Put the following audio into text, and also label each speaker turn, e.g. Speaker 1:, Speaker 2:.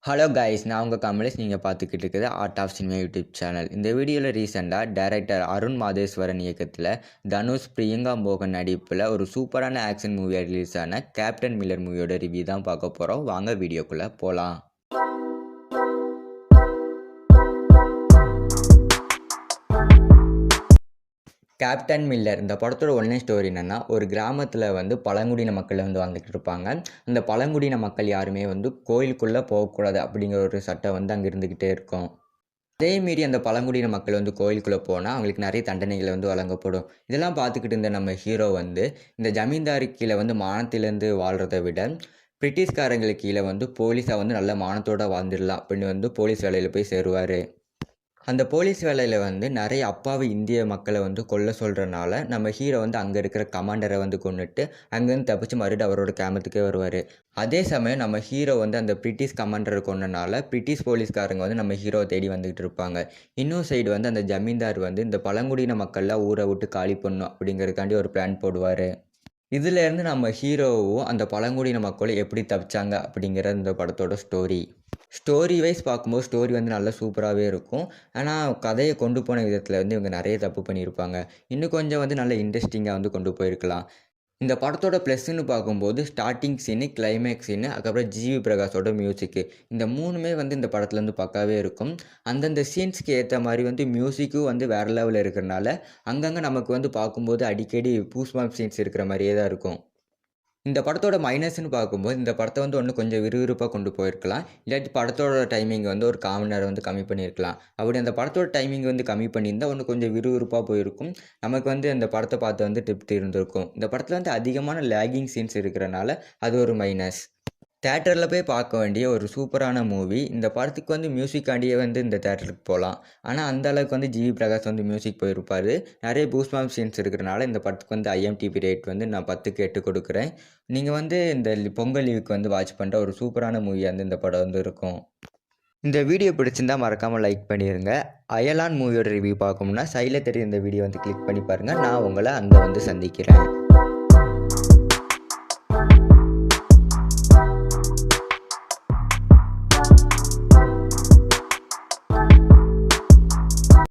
Speaker 1: Hello guys, நான் உங்கள் கமலேஷ். நீங்கள் பார்த்துக்கிட்டு இருக்குது art of cinema YouTube channel. இந்த வீடியோவில் ரீசெண்டாக டைரக்டர் அருண் மாதேஸ்வரன் இயக்கத்தில் தனுஷ் பிரியங்கா மோகன் நடிப்பில் ஒரு சூப்பரான ஆக்ஷன் மூவியாக ரிலீஸ் ஆன கேப்டன் மில்லர் மூவியோட ரிவ்யூ தான் பார்க்க போகிறோம். வாங்க வீடியோக்குள்ளே போகலாம். கேப்டன் மில்லர் இந்த படத்தோட ஒன்லைன் ஸ்டோரி என்னென்னா, ஒரு கிராமத்தில் பழங்குடியின மக்கள் வாழ்ந்துக்கிட்டு இருப்பாங்க. அந்த பழங்குடியின மக்கள் யாருமே கோயிலுக்குள்ளே போகக்கூடாது அப்படிங்கிற ஒரு சட்டம் அங்கே இருந்துக்கிட்டே இருக்கும். அதே மீறி அந்த பழங்குடியின மக்கள் கோயிலுக்குள்ளே போனால் அவங்களுக்கு நிறைய தண்டனைகள் வழங்கப்படும். இதெல்லாம் பார்த்துக்கிட்டு இருந்த நம்ம ஹீரோ இந்த ஜமீன்தாரு கீழே மானத்திலேருந்து வாழ்கிறத விட பிரிட்டிஷ்காரங்களுக்கு கீழே போலீஸாக நல்ல மானத்தோடு வாழ்ந்துடலாம் அப்படின்னு போலீஸ் வேலையில் போய் சேருவார். அந்த போலீஸ் வேலையில் நிறைய அப்பாவி இந்திய மக்களை கொல்ல சொல்கிறனால நம்ம ஹீரோ அங்கே இருக்கிற கமாண்டரை கொன்னுட்டு அங்கேருந்து தப்பிச்சு மறுபடியும் அவரோட கேமத்துக்கே வருவார். அதே சமயம் நம்ம ஹீரோ அந்த பிரிட்டிஷ் கமாண்டரை கொன்னனால பிரிட்டிஷ் போலீஸ்காரங்க நம்ம ஹீரோவை தேடி வந்துக்கிட்டு இருப்பாங்க. இன்னொரு சைடு அந்த ஜமீன்தார் இந்த பழங்குடியின மக்கள்லாம் ஊரை விட்டு காலி பண்ணணும் அப்படிங்கிறதுக்காண்டி ஒரு பிளான் போடுவார். இதிலேருந்து நம்ம ஹீரோவும் அந்த பழங்குடியின மக்களும் எப்படி தப்பிச்சாங்க அப்படிங்கிற இந்த படத்தோட ஸ்டோரி வைஸ் பார்க்கும்போது ஸ்டோரி நல்லா சூப்பராகவே இருக்கும். ஆனால் கதையை கொண்டு போன விதத்தில் இவங்க நிறைய தப்பு பண்ணியிருப்பாங்க. இன்னும் கொஞ்சம் நல்ல இன்ட்ரெஸ்டிங்காக கொண்டு போயிருக்கலாம். இந்த படத்தோட ப்ளஸ்ன்னு பார்க்கும்போது ஸ்டார்டிங் சீனு, கிளைமேக்ஸ் சீனு, அதுக்கப்புறம் ஜிவி பிரகாஷோட மியூசிக்கு, இந்த மூணுமே இந்த படத்தில் பக்காவே இருக்கும். அந்தந்த சீன்ஸ்க்கு ஏற்ற மாதிரி மியூசிக்கும் வேறு லெவலில் இருக்கிறனால அங்கங்கே நமக்கு பார்க்கும்போது அடிக்கடி பூஸ்பாம்ப் சீன்ஸ் இருக்கிற மாதிரியே தான் இருக்கும். இந்த படத்தோட மைனஸ்ன்னு பார்க்கும்போது இந்த படத்தை இன்னும் கொஞ்சம் விறுவிறுப்பாக கொண்டு போயிருக்கலாம். இல்லாட்டி படத்தோட டைமிங் ஒரு 1/4 மணி நேரம் கம்மி பண்ணியிருக்கலாம். அப்படி அந்த படத்தோட டைமிங் கம்மி பண்ணியிருந்தால் இன்னும் கொஞ்சம் விறுவிறுப்பாக போயிருக்கும். நமக்கு அந்த படத்தை பார்த்து திருப்தி இருந்திருக்கும். இந்த படத்தில் அதிகமான லேகிங் சீன்ஸ் இருக்கிறனால அது ஒரு மைனஸ். தேட்டரில் போய் பார்க்க வேண்டிய ஒரு சூப்பரான மூவி. இந்த படத்துக்கு மியூசிக்காண்டியே இந்த தேட்டருக்கு போகலாம். ஆனால் அந்த அளவுக்கு ஜிவி பிரகாஷ் மியூசிக் போயிருப்பார். நிறைய பூஸ்பாம்ப் சீன்ஸ் இருக்கிறனால இந்த படத்துக்கு IMDb ரேட் நான் 10க்கு 8 கொடுக்குறேன். நீங்கள் இந்த பொங்கல் லீவுக்கு வாட்ச் பண்ணுற ஒரு சூப்பரான மூவியாக இந்த படம் இருக்கும். இந்த வீடியோ பிடிச்சிருந்தால் மறக்காமல் லைக் பண்ணிடுங்க. அயலான் மூவியோட ரிவ்யூ பார்க்கணும்னா சைடில் தெரியும் இந்த வீடியோ கிளிக் பண்ணி பாருங்கள். நான் உங்களை அங்கே சந்திக்கிறேன்.